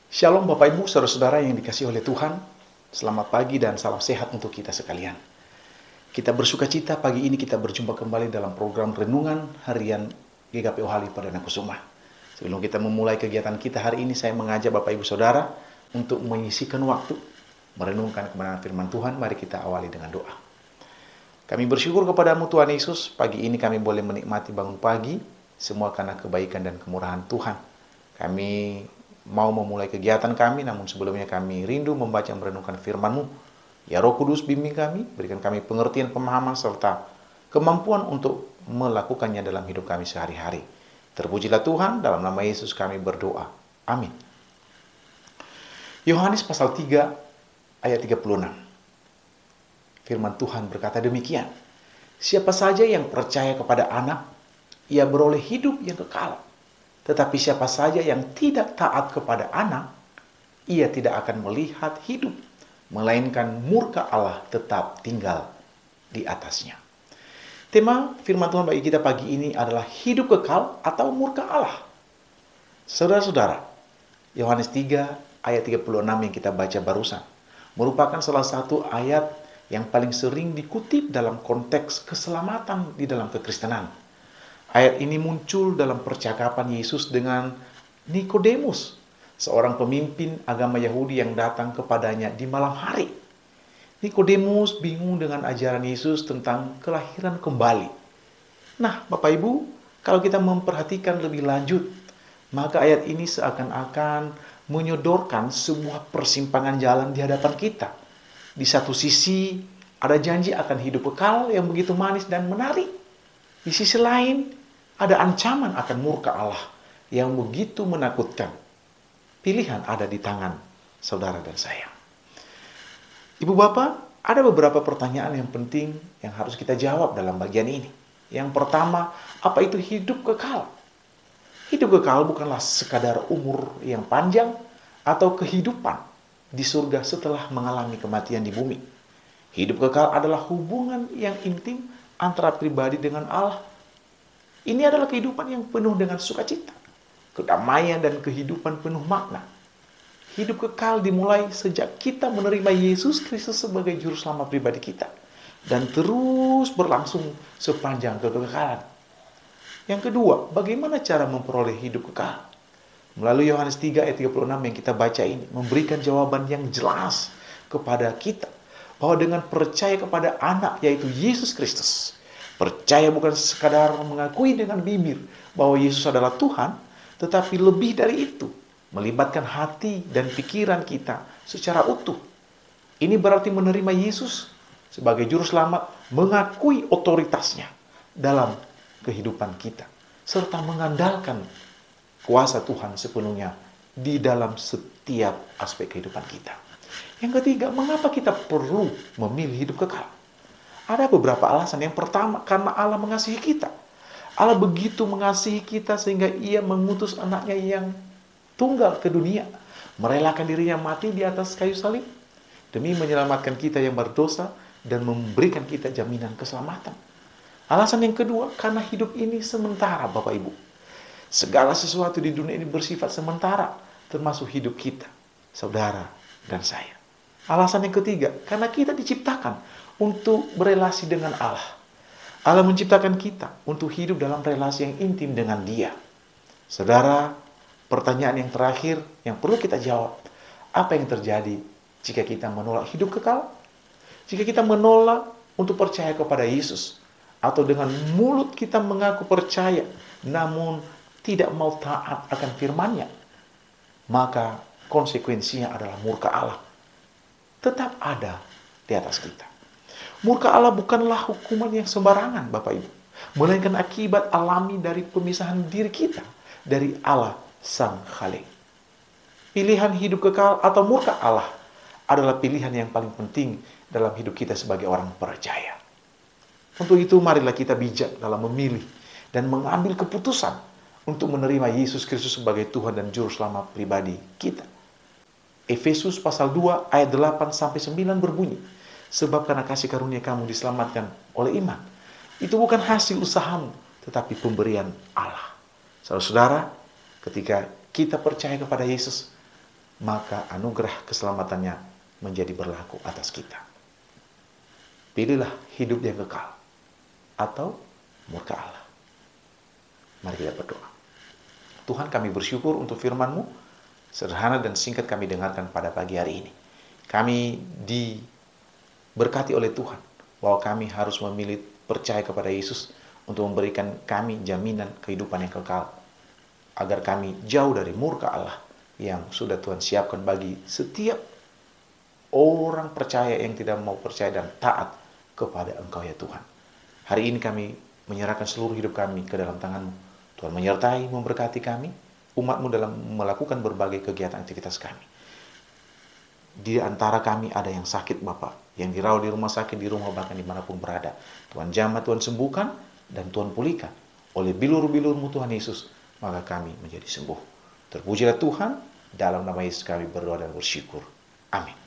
Shalom Bapak Ibu, saudara-saudara yang dikasihi oleh Tuhan. Selamat pagi dan salam sehat untuk kita sekalian. Kita bersuka cita pagi ini kita berjumpa kembali dalam program Renungan Harian GKPO Halim Perdana Kusuma. Sebelum kita memulai kegiatan kita hari ini, saya mengajak Bapak Ibu Saudara untuk menyisihkan waktu merenungkan kebenaran firman Tuhan. Mari kita awali dengan doa. Kami bersyukur kepadamu Tuhan Yesus, pagi ini kami boleh menikmati bangun pagi, semua karena kebaikan dan kemurahan Tuhan. Kami mau memulai kegiatan kami, namun sebelumnya kami rindu membaca dan merenungkan firman-Mu. Ya Roh Kudus, bimbing kami, berikan kami pengertian, pemahaman, serta kemampuan untuk melakukannya dalam hidup kami sehari-hari. Terpujilah Tuhan, dalam nama Yesus kami berdoa. Amin. Yohanes pasal 3 ayat 36. Firman Tuhan berkata demikian. Siapa saja yang percaya kepada Anak, ia beroleh hidup yang kekal. Tetapi siapa saja yang tidak taat kepada Anak, ia tidak akan melihat hidup, melainkan murka Allah tetap tinggal di atasnya. Tema firman Tuhan bagi kita pagi ini adalah hidup kekal atau murka Allah. Saudara-saudara, Yohanes 3 ayat 36 yang kita baca barusan merupakan salah satu ayat yang paling sering dikutip dalam konteks keselamatan di dalam kekristenan. Ayat ini muncul dalam percakapan Yesus dengan Nikodemus, seorang pemimpin agama Yahudi yang datang kepadanya di malam hari. Nikodemus bingung dengan ajaran Yesus tentang kelahiran kembali. Nah, Bapak Ibu, kalau kita memperhatikan lebih lanjut, maka ayat ini seakan-akan menyodorkan sebuah persimpangan jalan di hadapan kita. Di satu sisi, ada janji akan hidup kekal yang begitu manis dan menarik. Di sisi lain, ada ancaman akan murka Allah yang begitu menakutkan. Pilihan ada di tangan saudara dan saya. Ibu bapak, ada beberapa pertanyaan yang penting yang harus kita jawab dalam bagian ini. Yang pertama, apa itu hidup kekal? Hidup kekal bukanlah sekadar umur yang panjang atau kehidupan di surga setelah mengalami kematian di bumi. Hidup kekal adalah hubungan yang intim antara pribadi dengan Allah. Ini adalah kehidupan yang penuh dengan sukacita, kedamaian, dan kehidupan penuh makna. Hidup kekal dimulai sejak kita menerima Yesus Kristus sebagai juru selamat pribadi kita, dan terus berlangsung sepanjang kekekalan. Yang kedua, bagaimana cara memperoleh hidup kekal? Melalui Yohanes 3 ayat 36 yang kita baca ini, memberikan jawaban yang jelas kepada kita, bahwa dengan percaya kepada Anak, yaitu Yesus Kristus, percaya bukan sekadar mengakui dengan bibir bahwa Yesus adalah Tuhan, tetapi lebih dari itu, melibatkan hati dan pikiran kita secara utuh. Ini berarti menerima Yesus sebagai juru selamat, mengakui otoritasnya dalam kehidupan kita, serta mengandalkan kuasa Tuhan sepenuhnya di dalam setiap aspek kehidupan kita. Yang ketiga, mengapa kita perlu memilih hidup kekal? Ada beberapa alasan. Yang pertama, karena Allah mengasihi kita. Allah begitu mengasihi kita sehingga Ia mengutus anaknya yang tunggal ke dunia, merelakan dirinya mati di atas kayu salib demi menyelamatkan kita yang berdosa dan memberikan kita jaminan keselamatan. Alasan yang kedua, karena hidup ini sementara, Bapak Ibu. Segala sesuatu di dunia ini bersifat sementara, termasuk hidup kita, saudara dan saya. Alasan yang ketiga, karena kita diciptakan untuk berelasi dengan Allah. Allah menciptakan kita untuk hidup dalam relasi yang intim dengan Dia. Saudara, pertanyaan yang terakhir yang perlu kita jawab, apa yang terjadi jika kita menolak hidup kekal? Jika kita menolak untuk percaya kepada Yesus, atau dengan mulut kita mengaku percaya, namun tidak mau taat akan firman-Nya, maka konsekuensinya adalah murka Allah tetap ada di atas kita. Murka Allah bukanlah hukuman yang sembarangan, Bapak Ibu, melainkan akibat alami dari pemisahan diri kita dari Allah Sang Khalik. Pilihan hidup kekal atau murka Allah adalah pilihan yang paling penting dalam hidup kita sebagai orang percaya. Untuk itu, marilah kita bijak dalam memilih dan mengambil keputusan untuk menerima Yesus Kristus sebagai Tuhan dan Juru Selamat pribadi kita. Efesus pasal 2 ayat 8-9 berbunyi, sebab karena kasih karunia kamu diselamatkan oleh iman. Itu bukan hasil usahamu, tetapi pemberian Allah. Saudara-saudara, ketika kita percaya kepada Yesus, maka anugerah keselamatannya menjadi berlaku atas kita. Pilihlah hidup yang kekal atau murka Allah. Mari kita berdoa. Tuhan, kami bersyukur untuk firman-Mu, sederhana dan singkat kami dengarkan pada pagi hari ini. Kami diberkati oleh Tuhan, bahwa kami harus memilih percaya kepada Yesus untuk memberikan kami jaminan kehidupan yang kekal, agar kami jauh dari murka Allah yang sudah Tuhan siapkan bagi setiap orang percaya yang tidak mau percaya dan taat kepada Engkau ya Tuhan. Hari ini kami menyerahkan seluruh hidup kami ke dalam tangan-Mu. Tuhan menyertai, memberkati kami, umat-Mu dalam melakukan berbagai kegiatan aktivitas kami. Di antara kami ada yang sakit Bapak, yang dirawat di rumah sakit, di rumah, bahkan dimanapun berada. Tuhan jamah, Tuhan sembuhkan, dan Tuhan pulihkan. Oleh bilur-bilur-Mu Tuhan Yesus, maka kami menjadi sembuh. Terpujilah Tuhan, dalam nama Yesus kami berdoa dan bersyukur. Amin.